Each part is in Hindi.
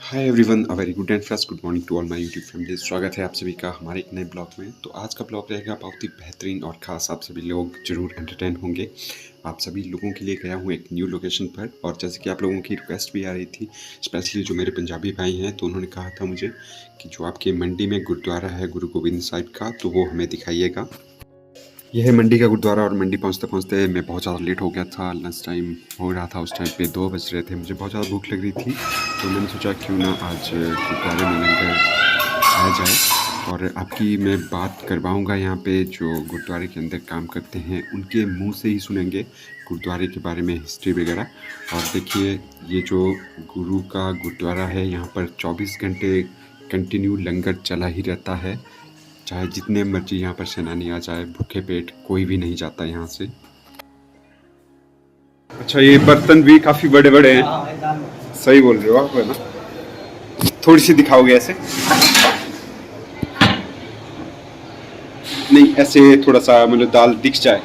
Hi everyone, a very good and fresh good morning to all my YouTube family. स्वागत है आप सभी का हमारे एक नए ब्लॉग में। तो आज का ब्लॉग रहेगा बहुत ही बेहतरीन और ख़ास। आप सभी लोग जरूर एंटरटेन होंगे। आप सभी लोगों के लिए गया हूँ एक न्यू लोकेशन पर, और जैसे कि आप लोगों की रिक्वेस्ट भी आ रही थी, स्पेशली जो मेरे पंजाबी भाई हैं, तो उन्होंने कहा था मुझे कि जो आपके मंडी में गुरुद्वारा है गुरु गोबिंद साहिब का, तो वो हमें दिखाइएगा। यह है मंडी का गुरुद्वारा, और मंडी पहुंचते पहुंचते मैं बहुत ज़्यादा लेट हो गया था। लंच टाइम हो रहा था, उस टाइम पे 2 बज रहे थे। मुझे बहुत ज़्यादा भूख लग रही थी, तो मैंने सोचा क्यों ना आज गुरुद्वारे में लंगर खाया जाए। और आपकी मैं बात करवाऊंगा यहाँ पे जो गुरुद्वारे के अंदर काम करते हैं, उनके मुंह से ही सुनेंगे गुरुद्वारे के बारे में, हिस्ट्री वगैरह। और देखिए, ये जो गुरु का गुरुद्वारा है, यहाँ पर 24 घंटे कंटिन्यू लंगर चला ही रहता है। चाहे जितने मर्जी यहाँ पर सेनानी आ जाए, भूखे पेट कोई भी नहीं जाता यहाँ से। अच्छा, ये बर्तन भी काफी बड़े बड़े हैं। सही बोल रहे हो आप, है ना? थोड़ी सी दिखाओगे ऐसे? नहीं, ऐसे थोड़ा सा मतलब दाल दिख जाए।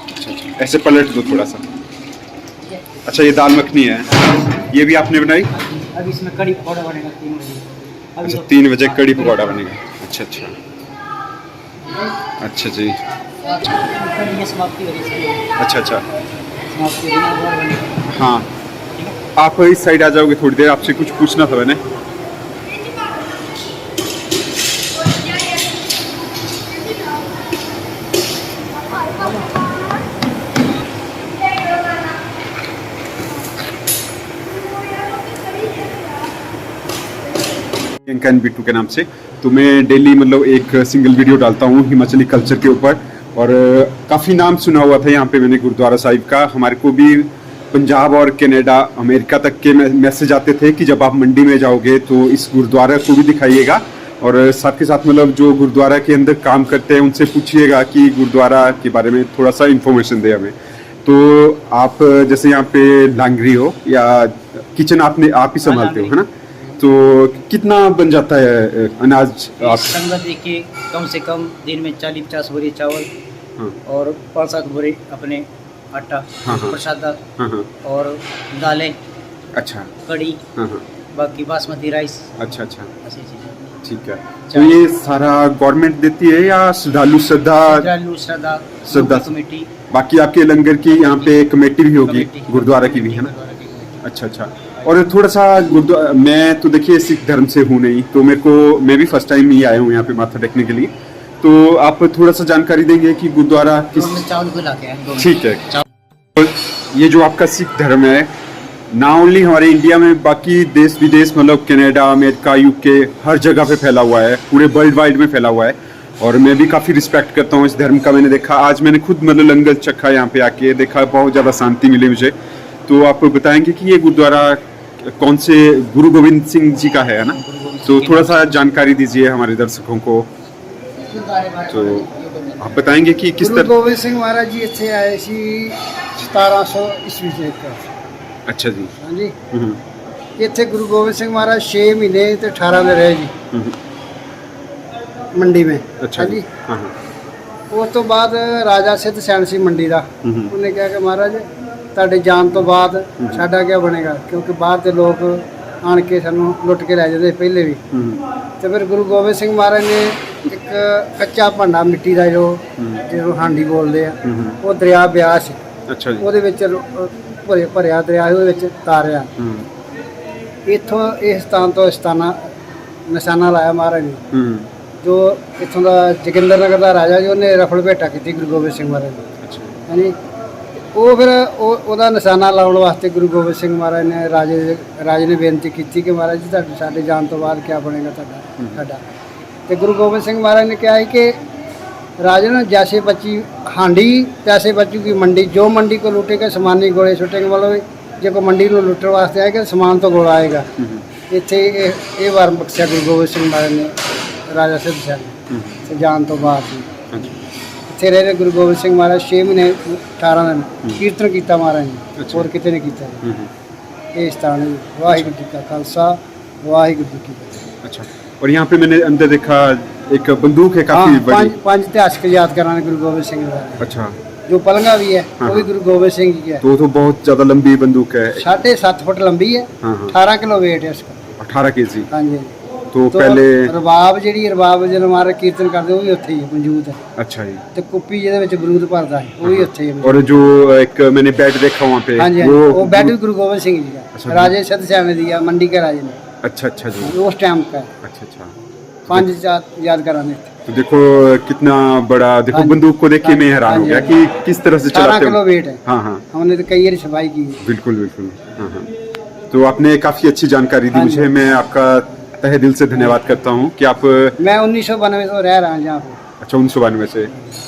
अच्छा, ऐसे पलट दो थोड़ा सा। अच्छा, ये दाल मखनी है, ये भी आपने बनाई? अभी इसमें कड़ी पकौड़ा बनेगा 3 बजे। अच्छा, 3 बजे कड़ी पकौड़ा बनेगा। अच्छा अच्छा अच्छा जी। ये समाप्ति हो रही है। अच्छा अच्छा, समाप्ति हो रही है, और बनेगा। हाँ, आप इस साइड आ जाओगे थोड़ी देर, आपसे कुछ पूछना था मैंने। कैन बिट्टू के नाम से। तो मैं डेली मतलब एक सिंगल वीडियो डालता हूँ हिमाचली कल्चर के ऊपर, और काफ़ी नाम सुना हुआ था यहाँ पे मैंने गुरुद्वारा साहिब का। हमारे को भी पंजाब और कनाडा, अमेरिका तक के मैसेज आते थे कि जब आप मंडी में जाओगे तो इस गुरुद्वारा को भी दिखाइएगा, और साथ के साथ मतलब जो गुरुद्वारा के अंदर काम करते हैं उनसे पूछिएगा कि गुरुद्वारा के बारे में थोड़ा सा इन्फॉर्मेशन दे हमें। तो आप जैसे यहाँ पे लांगरी हो या किचन आप ही संभालते हो, है ना? तो कितना बन जाता है अनाज? आप संगत देखिए, कम से कम दिन में 40-50 बोरी चावल, हाँ, और 5-7 बोरी अपने आटा, हाँ, हाँ, प्रसादा, हाँ, हाँ, और दालें, अच्छा, कड़ी, हाँ, हाँ, बाकी बासमती राइस, अच्छा अच्छा, ऐसी चीज़ें। ठीक है। तो ये सारा गवर्नमेंट देती है या श्रद्धालु श्रद्धा कमेटी, बाकी आपके लंगर की यहाँ पे कमेटी भी होगी, कमेटी, गुरुद्वारा की भी, है ना? गुरुद्वारा की कमेटी। अच्छा अच्छा। और थोड़ा सा गुरुद्वारा, मैं तो देखिए सिख धर्म से हूँ नहीं, तो मैं भी फर्स्ट टाइम ही आया हूँ यहाँ पे माथा टेकने के लिए। तो आप थोड़ा सा जानकारी देंगे कि गुरुद्वारा किस? चावल को लाके हैं। ठीक है। ये जो आपका सिख धर्म है, ना ओनली हमारे इंडिया में, बाकी देश विदेश मतलब कनाडा, अमेरिका, यूके, हर जगह पे फैला हुआ है, पूरे वर्ल्ड वाइड में फैला हुआ है। और मैं भी काफ़ी रिस्पेक्ट करता हूँ इस धर्म का। मैंने देखा, आज मैंने खुद मतलब लंगर चखा, यहाँ पे आके देखा, बहुत ज़्यादा शांति मिली मुझे। तो आप बताएंगे कि ये गुरुद्वारा कौन से गुरु गोविंद सिंह जी का है ना? तो थोड़ा सा जानकारी दीजिए हमारे दर्शकों को। तो आप बताएंगे कि किस गुरु तरह? गोबिंद सिंह महाराज जी ਇੱਥੇ ਆਏ ਸੀ 1700 ਈਸਵੀ ਦੇ ਵਿੱਚ। अच्छा जी। ਹਾਂਜੀ, ਇੱਥੇ ਗੁਰੂ ਗੋਬਿੰਦ ਸਿੰਘ ਮਹਾਰਾਜ 6 ਮਹੀਨੇ ਤੇ 18 ਦਿਨ ਰਹੇ ਜੀ ਮੰਡੀ में। अच्छा जी। हाँ हाँ। ਉਸ ਤੋਂ ਬਾਅਦ ਰਾਜਾ ਸਿੱਧ ਸੈਨ ਸੀ ਮੰਡੀ ਦਾ। ਉਹਨੇ ਕਿਹਾ ਕਿ ਮਹਾਰਾਜ ਤੁਹਾਡੇ ਜਾਣ ਤੋਂ ਬਾਅਦ ਸਾਡਾ ਕੀ ਬਣੇਗਾ, ਕਿਉਂਕਿ ਬਾਹਰ ਦੇ ਲੋਕ ਆਣ ਕੇ ਸਾਨੂੰ ਲੁੱਟ ਕੇ ਲੈ ਜਾਂਦੇ ਪਹਿਲੇ ਵੀ। ਤੇ ਫਿਰ ਗੁਰੂ ਗੋਬਿੰਦ ਸਿੰਘ ਮਹਾਰਾਜ ਨੇ ਇੱਕ ਕੱਚਾ ਭਾਂਡਾ ਮਿੱਟੀ ਦਾ ਜੋ ਜਿਹਨੂੰ ਹਾਂਡੀ ਬੋਲਦੇ ਆ, ਉਹ ਦਰਿਆ ਬਿਆਸ, अच्छा जी। ਉਹਦੇ ਵਿੱਚ ਭਰਿਆ ਦਰਿਆ ਉਹਦੇ ਵਿੱਚ ਤਾਰਿਆ। ਇੱਥੋਂ ਇਸ ਸਥਾਨ ਤੋਂ ਨਿਸ਼ਾਨਾ ਲਾਇਆ ਮਹਾਰਾਜ ਨੇ। ਜੋ ਇੱਥੋਂ ਦਾ ਜੋਗਿੰਦਰ ਨਗਰ ਦਾ ਰਾਜਾ ਜੀ, ਉਹਨੇ ਰਫਲ ਭੇਟਾ ਕੀਤੀ ਗੁਰੂ ਗੋਬਿੰਦ ਸਿੰਘ ਮਹਾਰਾਜ ਨੂੰ। अच्छा। ਹਾਂਜੀ, ਉਹ ਫਿਰ ਉਹਦਾ ਨਿਸ਼ਾਨਾ ਲਾਉਣ ਵਾਸਤੇ ਗੁਰੂ ਗੋਬਿੰਦ ਸਿੰਘ ਮਹਾਰਾਜ ਨੇ ਰਾਜੇ ਨੇ ਬੇਨਤੀ ਕੀਤੀ ਕਿ ਮਹਾਰਾਜ ਜੀ ਸਾਡੇ ਜਾਣ ਤੋਂ ਬਾਅਦ ਕੀ ਬਣੇਗਾ ਸਾਡਾ। ਤੇ ਗੁਰੂ ਗੋਬਿੰਦ ਸਿੰਘ ਮਹਾਰਾਜ ਨੇ ਕਿਹਾ ਕਿ राजे ने जैसे बची हांडी तैसे बचूगी मंडी, जो मंडी को लूटेगा समानी गोले छुटेंगे। मतलब जो को मंडी को लुटने वास्ते आएगा, समान तो गोला आएगा। इतने ये वार बख्शा गुरु गोबिंद सिंह महाराज ने राजा सिद्ध सैन से जान तो बाद इतने रहे गुरु गोबिंद सिंह महाराज 6 महीने 18 दिन कीर्तन किया महाराज ने, और कितने ने किया। ये स्थान है। वाहिगुरू जी का खालसा, वाहिगुरू जी की फतेह। अच्छा। और यहाँ पे मैंने अंदर देखा एक बंदूक है काफी बड़ी। पांच इतिहास याद कराने गुरु गोबिंद सिंह। अच्छा। जो पलंगा भी है हाँ, वो भी गुरु गोबिंद सिंह जी की है। तो बहुत ज़्यादा लंबी बंदूक है। 7.5 फुट लंबी है, हाँ हाँ 18 किलो वेट है इसका। 18 केजी। हाँ जी। तो तो पहले रबाब ਜਿਹੜੀ ਰਬਾਬ ਜਦੋਂ ਮਾਰ ਕੀਰਤਨ ਕਰਦੇ ਉਹ ਵੀ ਉੱਥੇ ਹੀ ਹੈ, ਮੌਜੂਦ ਹੈ। अच्छा जी। ਤੇ ਕੁੱਪੀ ਜਿਹਦੇ ਵਿੱਚ ਬਰੂਦ ਭਰਦਾ ਹੈ ਉਹ ਵੀ ਉੱਥੇ ਹੀ ਹੈ। और जो एक मैंने बेड देखा वहाँ पे ਹਾਂਜੀ ਹਾਂਜੀ ਉਹ ਬੈਡ ਵੀ ਗੁਰੂ ਗੋਬਿੰਦ ਸਿੰਘ ਜੀ अच्छा, ਦਾ, ਰਾਜੇ सिद्ध श्यामे दी है, मंडी के राजे ने, अच्छा अच्छा जी। उस टाइम का है। अच्छा अच्छा। 5 याद कराने थे। तो देखो कितना बड़ा, देखो हाँ जी, बंदूक को देख के हाँ मैं जी, हैरान हाँ हो जी, गया हाँ कि किस तरह से 18 चलाते किलो हो। वेट है। हाँ हाँ हमने तो कई बार सफाई की है। बिल्कुल बिल्कुल। हाँ हाँ। तो आपने काफ़ी अच्छी जानकारी दी हाँ मुझे, जी। मैं आपका तहे दिल से धन्यवाद करता हूँ कि आप। मैं 1992 से रह रहा हूँ यहाँ पे। अच्छा 1992 से।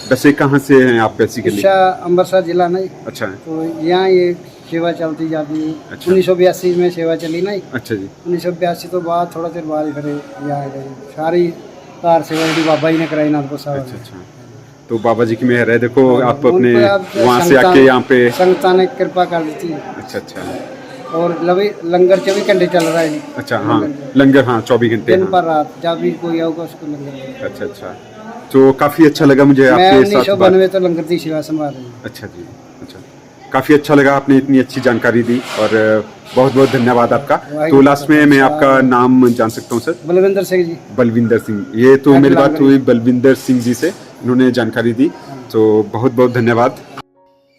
वैसे कहाँ से हैं आप बेसिकली? इच्छा अम्बरसर जिला नहीं, अच्छा तो यहाँ ये सेवा चलती जाती है। अच्छा। 1982 में सेवा चली ना, अच्छा जी। 1982 तो बाद थोड़ा देर बाद ही फिर यहाँ आ गए। सारी कार सेवा जी बाबा जी ने कराई अनंदपुर साहब। अच्छा अच्छा। तो बाबा जी की मेहर है, देखो आप अपने उनको अब वहाँ से संगतां- आके यहाँ पे। संगतां ने कृपा कर दी है। अच्छा अच्छा और लवी लंगर 24 घंटे चल रहा है। अच्छा। हाँ लंगर, हाँ 24 घंटे। दिन हाँ। पर रात जब भी कोई आऊगा उसको लंगर। अच्छा अच्छा। तो काफ़ी अच्छा लगा मुझे मैं आपके साथ बात। 1992 तो लंगर की सेवा संभाल रही हूँ। अच्छा जी। अच्छा काफ़ी अच्छा लगा, आपने इतनी अच्छी जानकारी दी और बहुत बहुत धन्यवाद आपका। तो लास्ट में मैं आपका नाम जान सकता हूँ सर? बलविंदर सिंह जी। बलविंदर सिंह। ये तो हेड मेरी बात लांगरी। हुई बलविंदर सिंह जी से, इन्होंने जानकारी दी, तो बहुत बहुत धन्यवाद।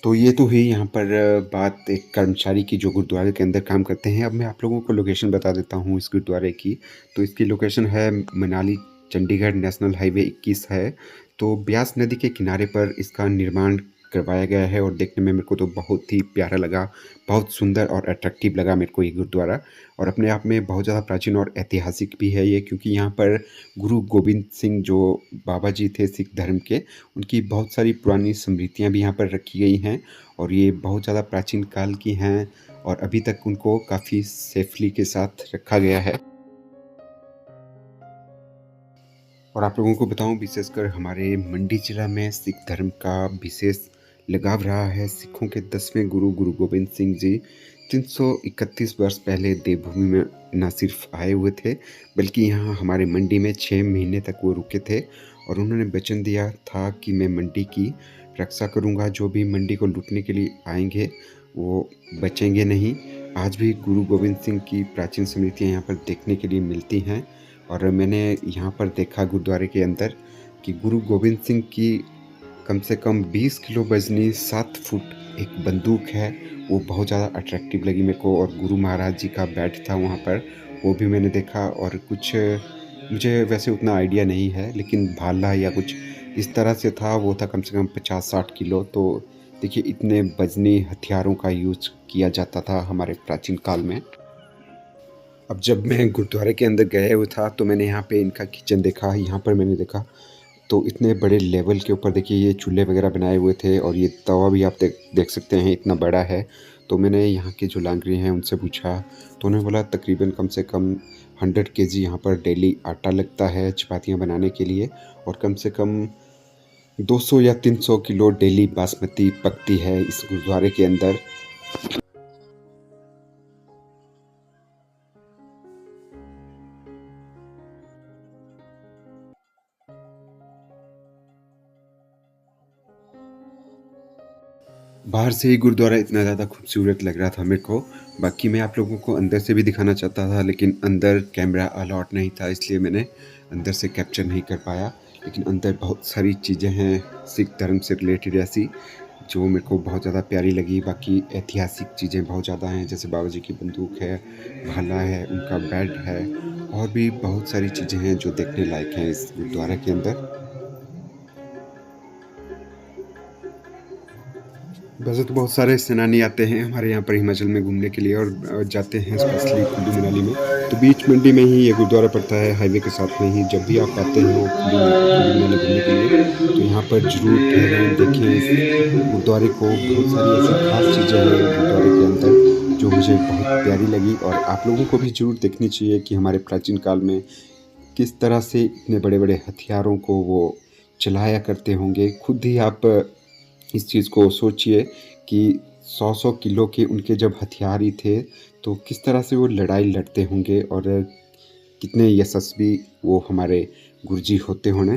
तो ये तो हुई यहाँ पर बात एक कर्मचारी की जो गुरुद्वारे के अंदर काम करते हैं। अब मैं आप लोगों को लोकेशन बता देता हूँ इस गुरुद्वारे की। तो इसकी लोकेशन है मनाली चंडीगढ़ नेशनल हाईवे 21 है। तो ब्यास नदी के किनारे पर इसका निर्माण करवाया गया है और देखने में मेरे को तो बहुत ही प्यारा लगा, बहुत सुंदर और अट्रैक्टिव लगा मेरे को ये गुरुद्वारा। और अपने आप में बहुत ज़्यादा प्राचीन और ऐतिहासिक भी है ये, क्योंकि यहाँ पर गुरु गोबिंद सिंह जो बाबा जी थे सिख धर्म के, उनकी बहुत सारी पुरानी स्मृतियाँ भी यहाँ पर रखी गई हैं और ये बहुत ज़्यादा प्राचीन काल की हैं और अभी तक उनको काफ़ी सेफली के साथ रखा गया है। और आप लोगों को बताऊं, विशेषकर हमारे मंडी जिला में सिख धर्म का विशेष लगाव रहा है। सिखों के 10वें गुरु गुरु गोबिंद सिंह जी 331 वर्ष पहले देवभूमि में न सिर्फ आए हुए थे, बल्कि यहाँ हमारे मंडी में 6 महीने तक वो रुके थे और उन्होंने वचन दिया था कि मैं मंडी की रक्षा करूँगा, जो भी मंडी को लूटने के लिए आएंगे वो बचेंगे नहीं। आज भी गुरु गोबिंद सिंह की प्राचीन स्मृतियाँ यहाँ पर देखने के लिए मिलती हैं। और मैंने यहाँ पर देखा गुरुद्वारे के अंदर कि गुरु गोबिंद सिंह की कम से कम 20 किलो वजनी 7 फुट एक बंदूक है, वो बहुत ज़्यादा अट्रैक्टिव लगी मेरे को। और गुरु महाराज जी का बेड था वहाँ पर, वो भी मैंने देखा। और कुछ मुझे वैसे उतना आइडिया नहीं है, लेकिन भाला या कुछ इस तरह से था, वो था कम से कम 50-60 किलो। तो देखिए इतने वजनी हथियारों का यूज़ किया जाता था हमारे प्राचीन काल में। अब जब मैं गुरुद्वारे के अंदर गया हुआ था तो मैंने यहाँ पे इनका किचन देखा। यहाँ पर मैंने देखा तो इतने बड़े लेवल के ऊपर देखिए ये चूल्हे वगैरह बनाए हुए थे और ये तवा भी आप देख सकते हैं इतना बड़ा है। तो मैंने यहाँ के जो लांगरी हैं उनसे पूछा तो उन्होंने बोला तकरीबन कम से कम 100 केजी यहाँ पर डेली आटा लगता है चपातियाँ बनाने के लिए, और कम से कम 200 या 300 किलो डेली बासमती पकती है इस गुरुद्वारे के अंदर। बाहर से ही गुरुद्वारा इतना ज़्यादा खूबसूरत लग रहा था मेरे को। बाकी मैं आप लोगों को अंदर से भी दिखाना चाहता था, लेकिन अंदर कैमरा अलाउड नहीं था, इसलिए मैंने अंदर से कैप्चर नहीं कर पाया। लेकिन अंदर बहुत सारी चीज़ें हैं सिख धर्म से रिलेटेड ऐसी, जो मेरे को बहुत ज़्यादा प्यारी लगी। बाकी ऐतिहासिक चीज़ें बहुत ज़्यादा हैं, जैसे बाबा जी की बंदूक है, भाला है, उनका बेड है, और भी बहुत सारी चीज़ें हैं जो देखने लायक हैं इस गुरुद्वारा के अंदर। वैसे तो बहुत सारे सैलानी आते हैं हमारे यहाँ पर हिमाचल में घूमने के लिए और जाते हैं स्पेशली कुल्लू मनाली में। तो बीच मंडी में ही ये गुरुद्वारा पड़ता है, हाईवे के साथ में ही। जब भी आप आते हैं कुल्लू मनाली घूमने के लिए तो यहाँ पर ज़रूर ठहरें, देखें इस गुरुद्वारे को। बहुत सारी ऐसी खास चीज़ें हैं गुरुद्वारे के अंदर जो मुझे बहुत प्यारी लगी, और आप लोगों को भी ज़रूर देखनी चाहिए कि हमारे प्राचीन काल में किस तरह से इतने बड़े बड़े हथियारों को वो चलाया करते होंगे। खुद ही आप इस चीज़ को सोचिए कि 100-100 किलो के उनके जब हथियार ही थे तो किस तरह से वो लड़ाई लड़ते होंगे और कितने यशस्वी वो हमारे गुरुजी होते होंगे।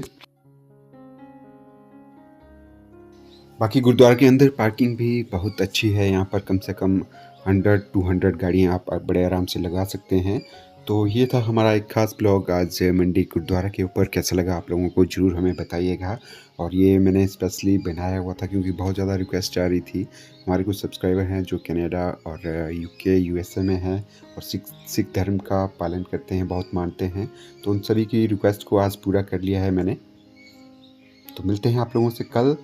बाकी गुरुद्वारा के अंदर पार्किंग भी बहुत अच्छी है। यहाँ पर कम से कम 100-200 गाड़ियाँ आप बड़े आराम से लगा सकते हैं। तो ये था हमारा एक ख़ास ब्लॉग आज मंडी गुरुद्वारा के ऊपर। कैसा लगा आप लोगों को ज़रूर हमें बताइएगा। और ये मैंने स्पेशली बनाया हुआ था क्योंकि बहुत ज़्यादा रिक्वेस्ट आ रही थी। हमारे कुछ सब्सक्राइबर हैं जो कनाडा और यूके यूएसए में हैं और सिख धर्म का पालन करते हैं, बहुत मानते हैं। तो उन सभी की रिक्वेस्ट को आज पूरा कर लिया है मैंने। तो मिलते हैं आप लोगों से कल।